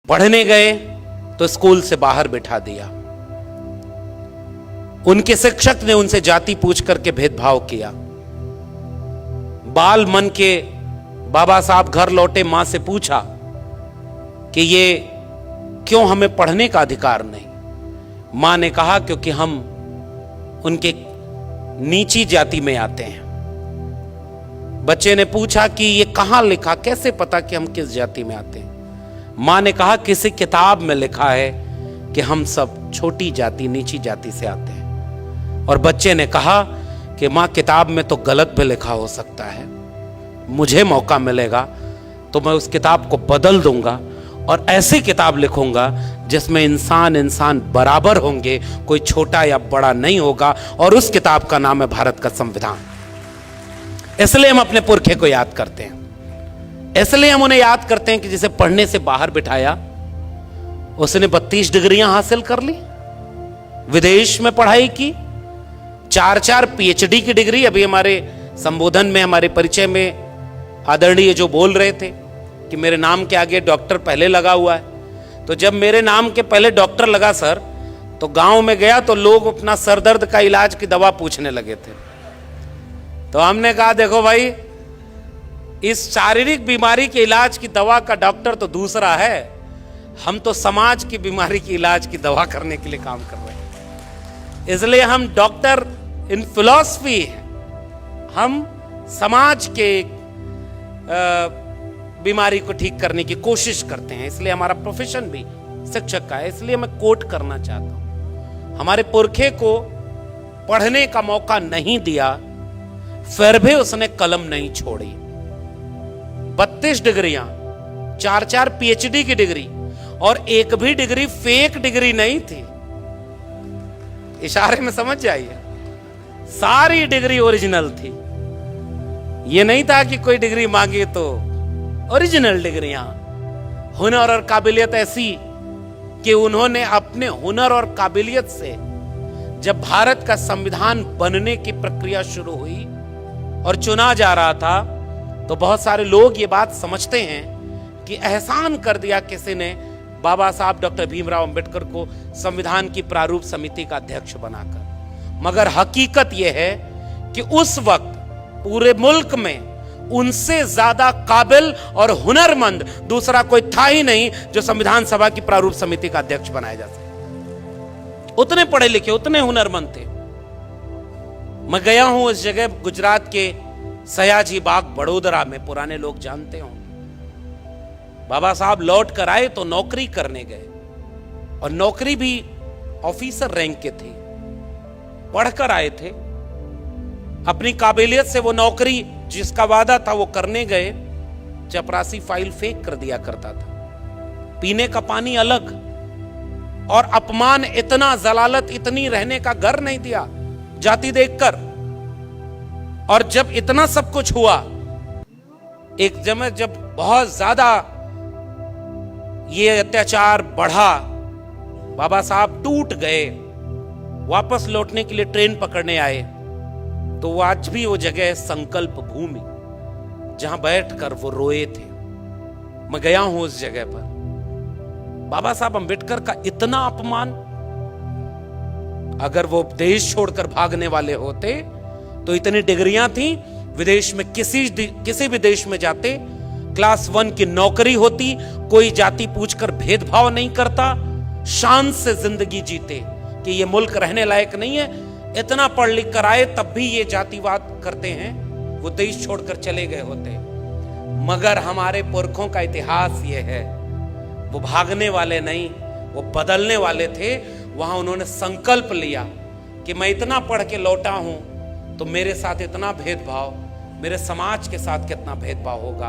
पढ़ने गए तो स्कूल से बाहर बिठा दिया। उनके शिक्षक ने उनसे जाति पूछ करके भेदभाव किया। बाल मन के बाबा साहब घर लौटे, मां से पूछा कि ये क्यों हमें पढ़ने का अधिकार नहीं। मां ने कहा क्योंकि हम उनके नीची जाति में आते हैं। बच्चे ने पूछा कि ये कहां लिखा, कैसे पता कि हम किस जाति में आते हैं। मां ने कहा किसी किताब में लिखा है कि हम सब छोटी जाति, नीची जाति से आते हैं। और बच्चे ने कहा कि मां किताब में तो गलत भी लिखा हो सकता है, मुझे मौका मिलेगा तो मैं उस किताब को बदल दूंगा और ऐसी किताब लिखूंगा जिसमें इंसान इंसान बराबर होंगे, कोई छोटा या बड़ा नहीं होगा। और उस किताब का नाम है भारत का संविधान। इसलिए हम अपने पुरखे को याद करते हैं, इसलिए हम उन्हें याद करते हैं कि जिसे पढ़ने से बाहर बिठाया उसने 32 डिग्रियां हासिल कर ली, विदेश में पढ़ाई की, 4-4 पीएचडी की डिग्री। अभी हमारे संबोधन में, हमारे परिचय में आदरणीय जो बोल रहे थे कि मेरे नाम के आगे डॉक्टर पहले लगा हुआ है, तो जब मेरे नाम के पहले डॉक्टर लगा सर, तो गांव में गया तो लोग अपना सर दर्द का इलाज की दवा पूछने लगे थे। तो हमने कहा देखो भाई, इस शारीरिक बीमारी के इलाज की दवा का डॉक्टर तो दूसरा है, हम तो समाज की बीमारी की इलाज की दवा करने के लिए काम कर रहे हैं। इसलिए हम डॉक्टर इन फिलॉसफी हैं, हम समाज के बीमारी को ठीक करने की कोशिश करते हैं। इसलिए हमारा प्रोफेशन भी शिक्षक का है। इसलिए मैं कोट करना चाहता हूं, हमारे पुरखे को पढ़ने का मौका नहीं दिया, फिर भी उसने कलम नहीं छोड़ी। 32 डिग्रियां, 4-4 पीएचडी की डिग्री, और एक भी डिग्री फेक डिग्री नहीं थी। इशारे में समझ जाइए, सारी डिग्री ओरिजिनल थी। ये नहीं था कि कोई डिग्री मांगे तो ओरिजिनल डिग्रियां। हुनर और काबिलियत ऐसी कि उन्होंने अपने हुनर और काबिलियत से, जब भारत का संविधान बनने की प्रक्रिया शुरू हुई और चुना जा रहा था, तो बहुत सारे लोग ये बात समझते हैं कि एहसान कर दिया किसी ने बाबा साहब डॉक्टर भीमराव अंबेडकर को संविधान की प्रारूप समिति का अध्यक्ष बनाकर। मगर हकीकत यह है कि उस वक्त पूरे मुल्क में उनसे ज्यादा काबिल और हुनरमंद दूसरा कोई था ही नहीं जो संविधान सभा की प्रारूप समिति का अध्यक्ष बनाया जा सके। उतने पढ़े लिखे, उतने हुनरमंद थे। मैं गया हूं उस जगह, गुजरात के सयाजी बाग बड़ोदरा में, पुराने लोग जानते हों। बाबा साहब लौट कर आए तो नौकरी करने गए, और नौकरी भी ऑफिसर रैंक के थे, पढ़कर आए थे। अपनी काबिलियत से वो नौकरी जिसका वादा था वो करने गए, चपरासी फाइल फेंक कर दिया करता था, पीने का पानी अलग, और अपमान इतना, जलालत इतनी, रहने का घर नहीं दिया जाति देखकर। और जब इतना सब कुछ हुआ, एक जब बहुत ज्यादा ये अत्याचार बढ़ा, बाबा साहब टूट गए, वापस लौटने के लिए ट्रेन पकड़ने आए, तो वो आज भी वो जगह है संकल्प भूमि, जहां बैठकर वो रोए थे। मैं गया हूं उस जगह पर। बाबा साहब अंबेडकर का इतना अपमान, अगर वो देश छोड़कर भागने वाले होते तो इतनी डिग्रियां थी, विदेश में किसी भी देश में जाते, क्लास 1 की नौकरी होती, कोई जाति पूछकर भेदभाव नहीं करता, शान से जिंदगी जीते कि ये मुल्क रहने लायक नहीं है। इतना पढ़ लिख कर आए तब भी ये जातिवाद करते हैं, वो देश छोड़कर चले गए होते। मगर हमारे पुरखों का इतिहास ये है, वो भागने वाले नहीं, वो बदलने वाले थे। वहां उन्होंने संकल्प लिया कि मैं इतना पढ़ के लौटा हूं तो मेरे साथ इतना भेदभाव, मेरे समाज के साथ कितना भेदभाव होगा।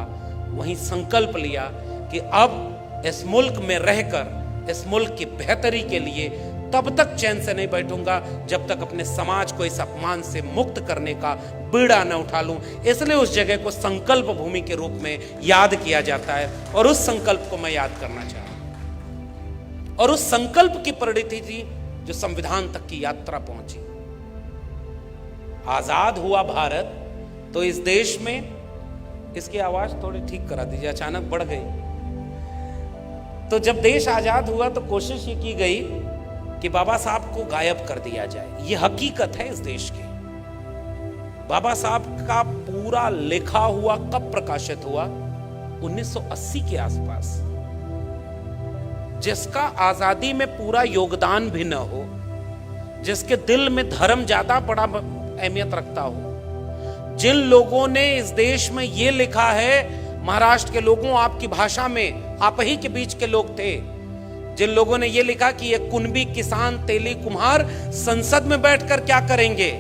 वहीं संकल्प लिया कि अब इस मुल्क में रहकर, इस मुल्क की बेहतरी के लिए तब तक चैन से नहीं बैठूंगा जब तक अपने समाज को इस अपमान से मुक्त करने का बीड़ा न उठा लूं। इसलिए उस जगह को संकल्प भूमि के रूप में याद किया जाता है, और उस संकल्प को मैं याद करना चाहता हूं। और उस संकल्प की परिणति थी जो संविधान तक की यात्रा पहुंची। आजाद हुआ भारत तो इस देश में, इसकी आवाज थोड़ी ठीक करा दीजिए, अचानक बढ़ गई। तो जब देश आजाद हुआ तो कोशिश ये की गई कि बाबा साहब को गायब कर दिया जाए। ये हकीकत है इस देश की। बाबा साहब का पूरा लिखा हुआ कब प्रकाशित हुआ? 1980 के आसपास। जिसका आजादी में पूरा योगदान भी न हो, जिसके दिल में धर्म ज्यादा बड़ा अहमियत रखता हो, जिन लोगों ने इस देश में यह लिखा है, महाराष्ट्र के लोगों आपकी भाषा में, आप ही के बीच के लोग थे, जिन लोगों ने यह लिखा कि ये कुंभी किसान तेली कुम्हार संसद में बैठकर क्या करेंगे,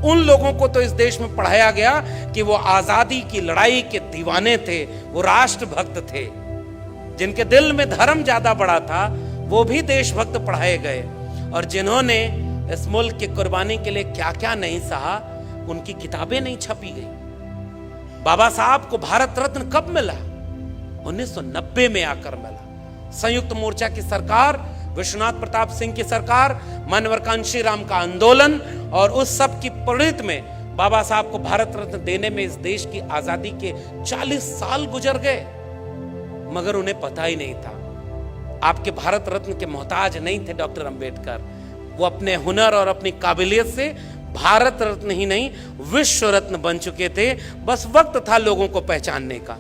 उन लोगों को तो इस देश में पढ़ाया गया कि वो आजादी की लड़ाई के दीवाने थे, वो राष्ट्रभक्त थे। जिनके दिल में धर्म ज्यादा बड़ा था वो भी देशभक्त पढ़ाए गए, और जिन्होंने इस मुल्क की कुर्बानी के लिए क्या क्या नहीं सहा, उनकी किताबें नहीं छपी गई। बाबा साहब को भारत रत्न कब मिला? 1990 में आकर मिला। संयुक्त मोर्चा की सरकार, विश्वनाथ प्रताप सिंह की सरकार, मानवर कांशीराम का आंदोलन और उस सब की परिणत में बाबा साहब को भारत रत्न देने में इस देश की आजादी के 40 साल गुजर गए, मगर उन्हें पता ही नहीं था। आपके भारत रत्न के मोहताज नहीं थे डॉक्टर अंबेडकर। वो अपने हुनर और अपनी काबिलियत से भारत रत्न ही नहीं, विश्व रत्न बन चुके थे। बस वक्त था लोगों को पहचानने का।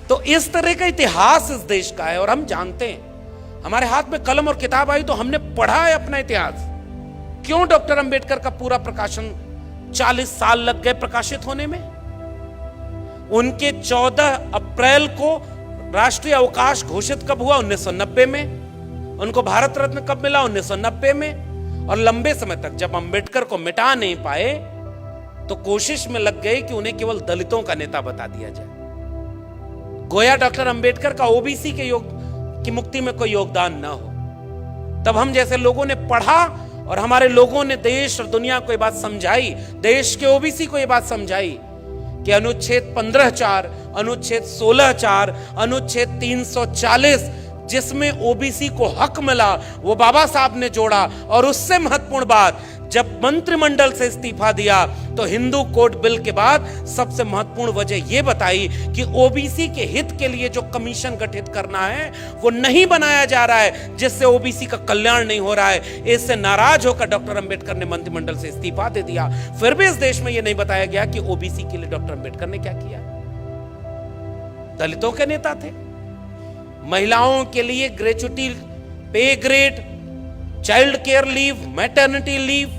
तो इस तरह का इतिहास इस देश का है, और हम जानते हैं। हमारे हाथ में कलम और किताब आई तो हमने पढ़ा है अपना इतिहास। क्यों डॉक्टर अंबेडकर का पूरा प्रकाशन 40 साल लग गए प्रकाशित होने में? उनके 14 अप्रैल को राष्ट्रीय अवकाश घोषित कब हुआ? 1990 में। उनको भारत रत्न कब मिला? 1990 में। और लंबे समय तक जब अंबेडकर को मिटा नहीं पाए तो कोशिश में लग गए कि उन्हें केवल दलितों का नेता बता दिया जाए। गोया डॉक्टर अंबेडकर का ओबीसी के की मुक्ति में कोई योगदान ना हो। तब हम जैसे लोगों ने पढ़ा और हमारे लोगों ने देश और दुनिया को यह बात समझाई, देश के ओबीसी को यह बात समझाई कि अनुच्छेद 15(4), अनुच्छेद 16(4), अनुच्छेद 340 जिसमें ओबीसी को हक मिला, वो बाबा साहब ने जोड़ा। और उससे महत्वपूर्ण बात, जब मंत्रिमंडल से इस्तीफा दिया तो हिंदू कोड बिल के बाद सबसे महत्वपूर्ण वजह यह बताई कि ओबीसी के हित के लिए जो कमीशन गठित करना है वो नहीं बनाया जा रहा है, जिससे ओबीसी का कल्याण नहीं हो रहा है। इससे नाराज होकर डॉक्टर अंबेडकर ने मंत्रिमंडल से इस्तीफा दे दिया। फिर भी इस देश में यह नहीं बताया गया कि ओबीसी के लिए डॉक्टर अंबेडकर ने क्या किया। दलितों के नेता थे, महिलाओं के लिए ग्रेच्युटी, पे grade, child care leave, maternity leave,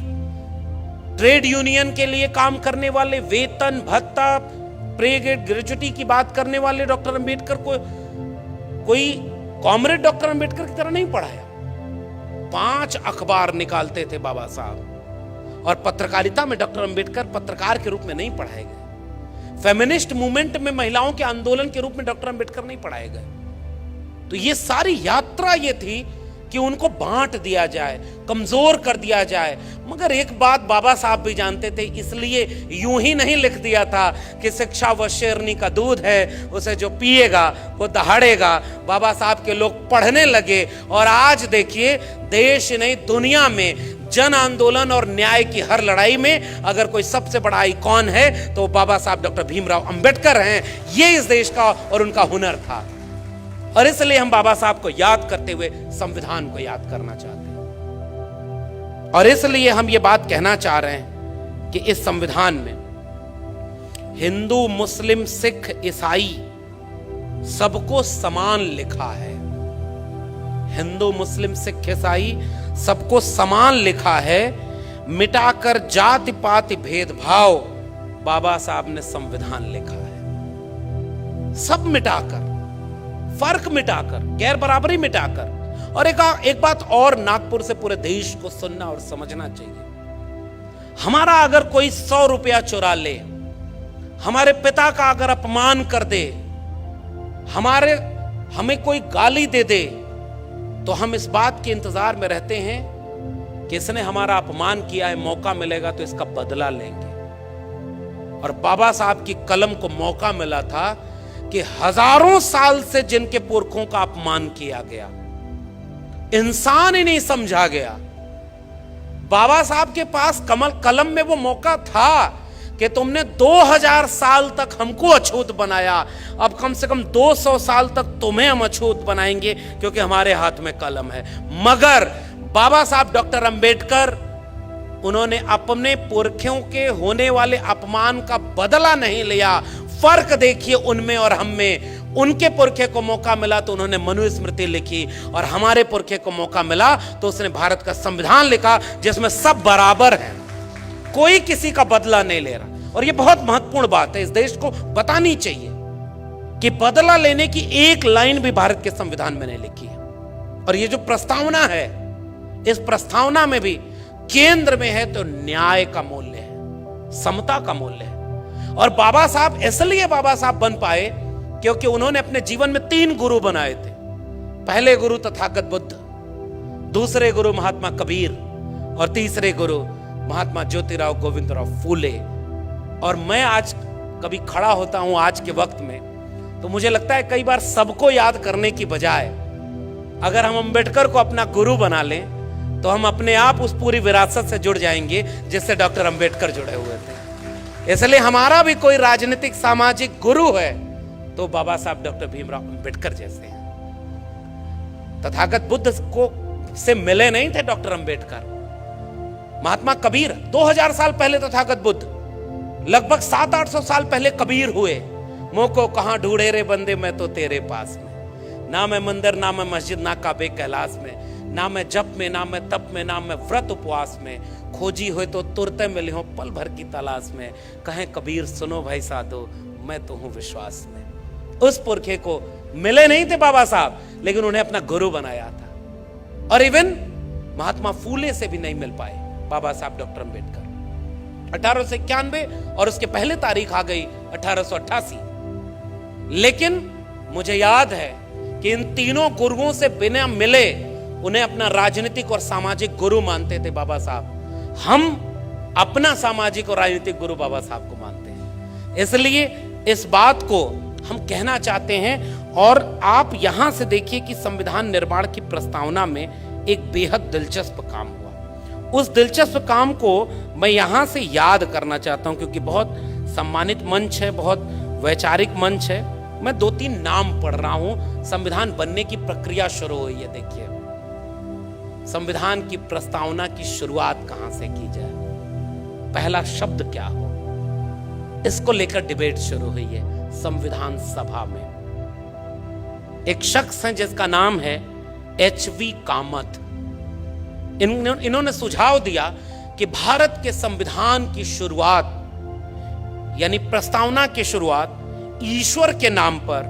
trade union के लिए काम करने वाले वेतन भत्ता, पे ग्रेड, ग्रेच्युटी की बात करने वाले डॉक्टर अंबेडकर को कोई कॉमरेड डॉक्टर अंबेडकर की तरह नहीं पढ़ाया। 5 अखबार निकालते थे बाबा साहब, और पत्रकारिता में डॉक्टर अंबेडकर पत्रकार के रूप में नहीं पढ़ाए गए। फेमिनिस्ट मूवमेंट में महिलाओं के आंदोलन के रूप में डॉक्टर अंबेडकर नहीं पढ़ाए गए। तो ये सारी यात्रा ये थी कि उनको बांट दिया जाए, कमजोर कर दिया जाए। मगर एक बात बाबा साहब भी जानते थे, इसलिए यूं ही नहीं लिख दिया था कि शिक्षा वो शेरनी का दूध है, उसे जो पिएगा वो दहाड़ेगा। बाबा साहब के लोग पढ़ने लगे, और आज देखिए देश नहीं दुनिया में जन आंदोलन और न्याय की हर लड़ाई में अगर कोई सबसे बड़ा आइकॉन है तो बाबा साहब डॉक्टर भीमराव अंबेडकर हैं। ये इस देश का और उनका हुनर था, और इसलिए हम बाबा साहब को याद करते हुए संविधान को याद करना चाहते हैं। और इसलिए हम ये बात कहना चाह रहे हैं कि इस संविधान में हिंदू, मुस्लिम, सिख, ईसाई सबको समान लिखा है। हिंदू, मुस्लिम, सिख, ईसाई सबको समान लिखा है। मिटाकर जाति पाति भेदभाव बाबा साहब ने संविधान लिखा है। सब मिटाकर, फर्क मिटाकर, गैर बराबरी मिटाकर। और एक बात और नागपुर से पूरे देश को सुनना और समझना चाहिए। हमारा अगर कोई 100 रुपया चुरा ले, हमारे पिता का अगर अपमान कर दे, हमें कोई गाली दे दे, तो हम इस बात के इंतजार में रहते हैं कि इसने हमारा अपमान किया है, मौका मिलेगा तो इसका बदला लेंगे। और बाबा साहब की कलम को मौका मिला था कि हजारों साल से जिनके पुरखों का अपमान किया गया, इंसान ही नहीं समझा गया, बाबा साहब के पास कलम में वो मौका था कि तुमने 2000 साल तक हमको अछूत बनाया, अब कम से कम 200 साल तक तुम्हें हम अछूत बनाएंगे, क्योंकि हमारे हाथ में कलम है। मगर बाबा साहब डॉक्टर अंबेडकर, उन्होंने अपने पुरखों के होने वाले अपमान का बदला नहीं लिया। फर्क देखिए उनमें और हम में। उनके पुरखे को मौका मिला तो उन्होंने मनुस्मृति लिखी, और हमारे पुरखे को मौका मिला तो उसने भारत का संविधान लिखा, जिसमें सब बराबर हैं, कोई किसी का बदला नहीं ले रहा। और यह बहुत महत्वपूर्ण बात है, इस देश को बतानी चाहिए कि बदला लेने की एक लाइन भी भारत के संविधान में नहीं लिखी है। और ये जो प्रस्तावना है, इस प्रस्तावना में भी केंद्र में है तो न्याय का मूल्य है, समता का मूल्य है। और बाबा साहब इसलिए बाबा साहब बन पाए क्योंकि उन्होंने अपने जीवन में 3 गुरु बनाए थे। पहले गुरु तथागत बुद्ध, दूसरे गुरु महात्मा कबीर, और तीसरे गुरु महात्मा ज्योतिराव गोविंदराव फूले। और मैं आज कभी खड़ा होता हूं आज के वक्त में, तो मुझे लगता है कई बार सबको याद करने की बजाय अगर हम अंबेडकर को अपना गुरु बना लें तो हम अपने आप उस पूरी विरासत से जुड़ जाएंगे जिससे डॉक्टर अंबेडकर जुड़े हुए थे। इसलिए हमारा भी कोई राजनीतिक सामाजिक गुरु है तो बाबा साहब डॉक्टर भीमराव अंबेडकर जैसे हैं। तथागत बुद्ध को से मिले नहीं थे डॉक्टर अंबेडकर। महात्मा कबीर 2000 साल पहले तथागत बुद्ध, लगभग 700-800 साल पहले कबीर हुए। मोको कहां ढूंढे रे बंदे, मैं तो तेरे पास में। ना मैं मंदिर, ना मैं मस्जिद, ना काबे कैलाश में, ना मैं जप में, ना मैं तप में, ना मैं व्रत उपवास में। खोजी हुए तो तुरते मिले हो पल भर की तलाश में। कहें कबीर सुनो भाई साधो, मैं तो हूं विश्वास में। उस पुरखे को मिले नहीं थे बाबा साहब, लेकिन उन्हें अपना गुरु बनाया था। और इवन महात्मा फूले से भी नहीं मिल पाए बाबा साहब डॉक्टर अंबेडकर। 1891 और उसके पहले तारीख आ गई 1888। लेकिन मुझे याद है कि इन तीनों गुरुओं से बिना मिले उन्हें अपना राजनीतिक और सामाजिक गुरु मानते थे बाबा साहब। हम अपना सामाजिक और राजनीतिक गुरु बाबा साहब को मानते हैं। इसलिए इस बात को हम कहना चाहते हैं। और आप यहां से देखिए कि संविधान निर्माण की प्रस्तावना में एक बेहद दिलचस्प काम हुआ। उस दिलचस्प काम को मैं यहां से याद करना चाहता हूं, क्योंकि बहुत सम्मानित मंच है, बहुत वैचारिक मंच है। मैं 2-3 नाम पढ़ रहा हूं। संविधान बनने की प्रक्रिया शुरू हुई है। देखिए, संविधान की प्रस्तावना की शुरुआत कहां से की जाए, पहला शब्द क्या हो, इसको लेकर डिबेट शुरू हुई है संविधान सभा में। एक शख्स है जिसका नाम है HV कामत। इन्होंने सुझाव दिया कि भारत के संविधान की शुरुआत, यानी प्रस्तावना की शुरुआत ईश्वर के नाम पर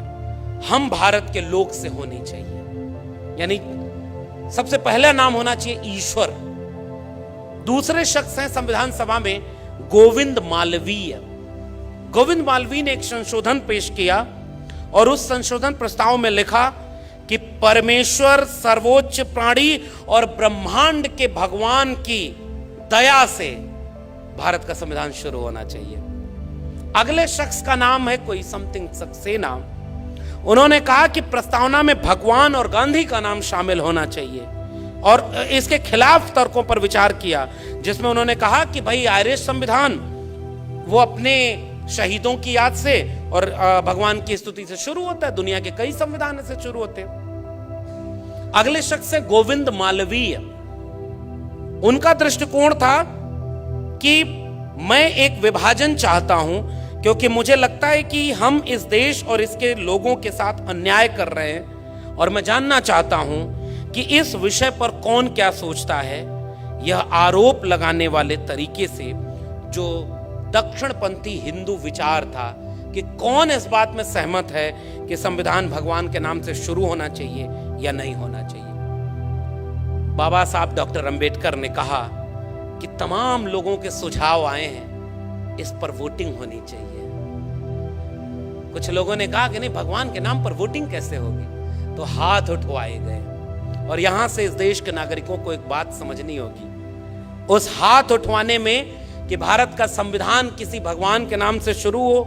हम भारत के लोग से होनी चाहिए। यानी सबसे पहला नाम होना चाहिए ईश्वर। दूसरे शख्स हैं संविधान सभा में गोविंद मालवीय। गोविंद मालवीय ने एक संशोधन पेश किया और उस संशोधन प्रस्ताव में लिखा कि परमेश्वर सर्वोच्च प्राणी और ब्रह्मांड के भगवान की दया से भारत का संविधान शुरू होना चाहिए। अगले शख्स का नाम है कोई समथिंग सक्सेना। उन्होंने कहा कि प्रस्तावना में भगवान और गांधी का नाम शामिल होना चाहिए, और इसके खिलाफ तर्कों पर विचार किया, जिसमें उन्होंने कहा कि भाई आयरिश संविधान वो अपने शहीदों की याद से और भगवान की स्तुति से शुरू होता है। दुनिया के कई संविधान से शुरू होते हैं। अगले शख्स है गोविंद मालवीय। उनका दृष्टिकोण था कि मैं एक विभाजन चाहता हूं, क्योंकि मुझे लगता है कि हम इस देश और इसके लोगों के साथ अन्याय कर रहे हैं, और मैं जानना चाहता हूं कि इस विषय पर कौन क्या सोचता है। यह आरोप लगाने वाले तरीके से जो दक्षिणपंथी हिंदू विचार था कि कौन इस बात में सहमत है कि संविधान भगवान के नाम से शुरू होना चाहिए या नहीं होना चाहिए। बाबा साहब डॉक्टर अंबेडकर ने कहा कि तमाम लोगों के सुझाव आए हैं, इस पर वोटिंग होनी चाहिए। कुछ लोगों ने कहा कि नहीं, भगवान के नाम पर वोटिंग कैसे होगी, तो हाथ उठवाए गए। और यहां से इस देश के नागरिकों को एक बात समझनी होगी, उस हाथ उठवाने में कि भारत का संविधान किसी भगवान के नाम से शुरू हो,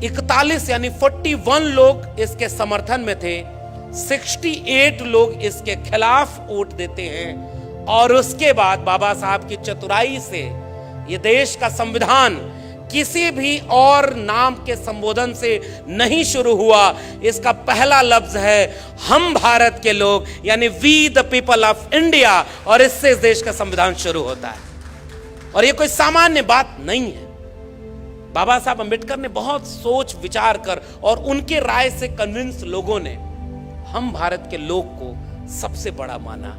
41 यानी 41 लोग इसके समर्थन में थे, 68 लोग इसके खिलाफ वोट देते हैं, और उसके बाद बाबा साहब की चतुराई से ये देश का संविधान किसी भी और नाम के संबोधन से नहीं शुरू हुआ। इसका पहला लफ्ज है हम भारत के लोग, यानी we the people of India, और इससे इस देश का संविधान शुरू होता है। और ये कोई सामान्य बात नहीं है। बाबा साहब अंबेडकर ने बहुत सोच विचार कर और उनके राय से कन्विंस लोगों ने हम भारत के लोग को सबसे बड़ा माना।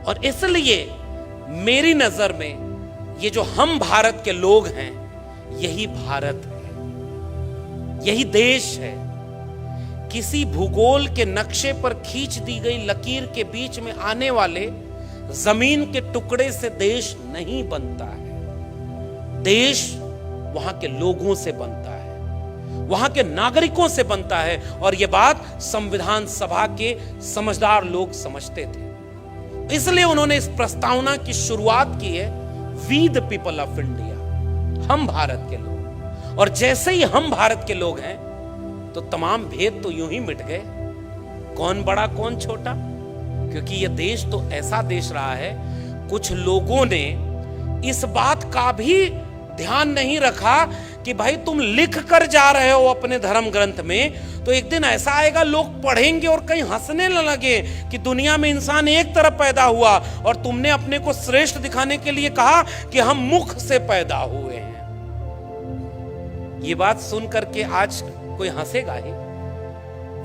और इसलिए मेरी नजर में ये जो हम भारत के लोग हैं, यही भारत है, यही देश है। किसी भूगोल के नक्शे पर खींच दी गई लकीर के बीच में आने वाले जमीन के टुकड़े से देश नहीं बनता है। देश वहां के लोगों से बनता है, वहां के नागरिकों से बनता है। और यह बात संविधान सभा के समझदार लोग समझते थे। इसलिए उन्होंने इस प्रस्तावना की शुरुआत की है, we the people of India, हम भारत के लोग। और जैसे ही हम भारत के लोग हैं तो तमाम भेद तो यूं ही मिट गए, कौन बड़ा कौन छोटा। क्योंकि यह देश तो ऐसा देश रहा है, कुछ लोगों ने इस बात का भी ध्यान नहीं रखा कि भाई तुम लिख कर जा रहे हो अपने धर्म ग्रंथ में, तो एक दिन ऐसा आएगा लोग पढ़ेंगे और कहीं हंसने न लगे कि दुनिया में इंसान एक तरफ पैदा हुआ और तुमने अपने को श्रेष्ठ दिखाने के लिए कहा कि हम मुख से पैदा हुए हैं। ये बात सुन करके आज कोई हंसेगा ही।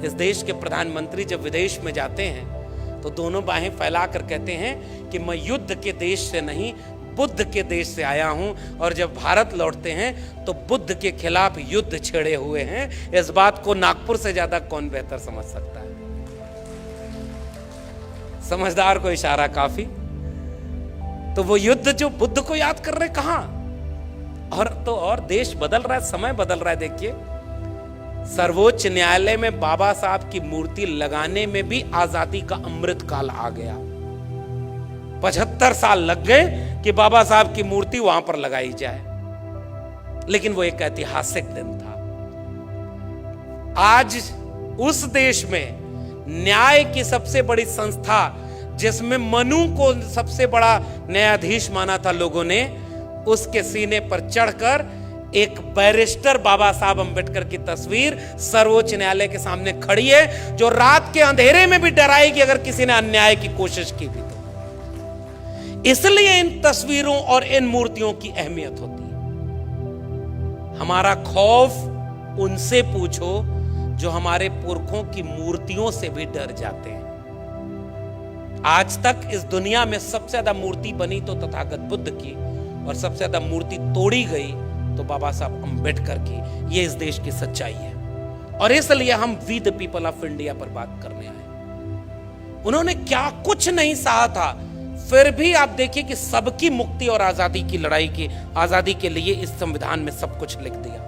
इस देश के प्रधानमंत्री जब विदेश में जाते हैं तो दोनों बाहें फैलाकर कहते हैं कि मैं युद्ध के देश से नहीं, बुद्ध के देश से आया हूं। और जब भारत लौटते हैं तो बुद्ध के खिलाफ युद्ध छेड़े हुए हैं। इस बात को नागपुर से ज्यादा कौन बेहतर समझ सकता है। समझदार को इशारा काफी। तो वो युद्ध जो बुद्ध को याद कर रहे, कहां और देश बदल रहा है, समय बदल रहा है। देखिए, सर्वोच्च न्यायालय में बाबा साहब की मूर्ति लगाने में भी आजादी का अमृत काल आ गया। 75 साल लग गए कि बाबा साहब की मूर्ति वहां पर लगाई जाए, लेकिन वो एक ऐतिहासिक दिन था। आज उस देश में न्याय की सबसे बड़ी संस्था, जिसमें मनु को सबसे बड़ा न्यायाधीश माना था लोगों ने, उसके सीने पर चढ़कर एक बैरिस्टर बाबा साहब अंबेडकर की तस्वीर सर्वोच्च न्यायालय के सामने खड़ी है, जो रात के अंधेरे में भी डराएगी अगर किसी ने अन्याय की कोशिश की भी तो। इसलिए इन तस्वीरों और इन मूर्तियों की अहमियत होती है। हमारा खौफ उनसे पूछो जो हमारे पुरखों की मूर्तियों से भी डर जाते हैं। आज तक इस दुनिया में सबसे ज्यादा मूर्ति बनी तो तथागत बुद्ध की, और सबसे ज्यादा मूर्ति तोड़ी गई तो बाबा साहब अंबेडकर की। ये इस देश की सच्चाई है। और इसलिए हम we the people of India पर बात करने आए। उन्होंने क्या कुछ नहीं सहा था, फिर भी आप देखिए कि सबकी मुक्ति और आजादी की लड़ाई की, आजादी के लिए इस संविधान में सब कुछ लिख दिया।